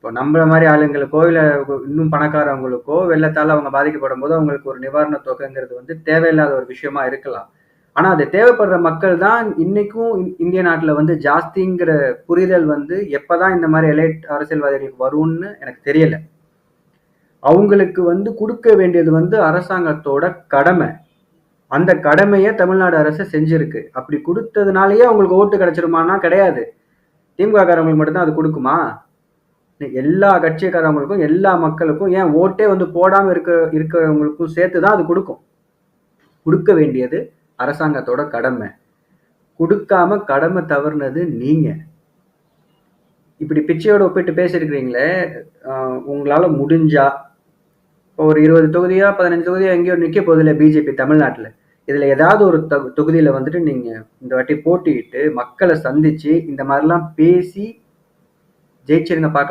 இப்போ நம்மள மாதிரி ஆளுங்களுக்கோ இல்ல இன்னும் பணக்காரவங்களுக்கோ வெள்ளத்தால அவங்க பாதிக்கப்படும் போது அவங்களுக்கு ஒரு நிவாரண தொகைங்கிறது வந்து தேவையில்லாத ஒரு விஷயமா இருக்கலாம். ஆனா அது தேவைப்படுற மக்கள் தான் இன்னைக்கும் இந்திய நாட்டுல வந்து ஜாஸ்திங்கிற புரிதல் வந்து எப்பதான் இந்த மாதிரி எலைட் அரசியல்வாதிகளுக்கு வரும்னு எனக்கு தெரியல. அவங்களுக்கு வந்து கொடுக்க வேண்டியது வந்து அரசாங்கத்தோட கடமை. அந்த கடமைய தமிழ்நாடு அரசு செஞ்சிருக்கு. அப்படி குடுத்ததுனாலயே அவங்களுக்கு ஓட்டு கிடைச்சிருமான்னா கிடையாது. திமுக காரங்களுக்கு மட்டும் தான் அது குடுக்குமா? எல்லா கட்சிக்காரங்களுக்கும், எல்லா மக்களுக்கும் ஏன் ஓட்டே வந்து போடாம இருக்கிறவங்களுக்கும் சேர்த்து தான் அது குடுக்கும். குடுக்க வேண்டியது அரசாங்கத்தோட கடமை. குடுக்காம கடமை தவறுனது நீங்க. இப்படி பிச்சையோட ஒப்பிட்டு பேசியிருக்கிறீங்களே, உங்களால முடிஞ்சா ஒரு 20 தொகுதியா, 15 தொகுதியா எங்கேயோ நிக்க போகுதுல்ல பிஜேபி தமிழ்நாட்டுல. இதுல ஏதாவது ஒரு தொகுதியில வந்துட்டு நீங்க இந்த வாட்டி போட்டியிட்டு, மக்கள சந்திச்சு, இந்த மாரிலாம் பேசி ஜெயிச்சிருங்க பார்க்கலாம்.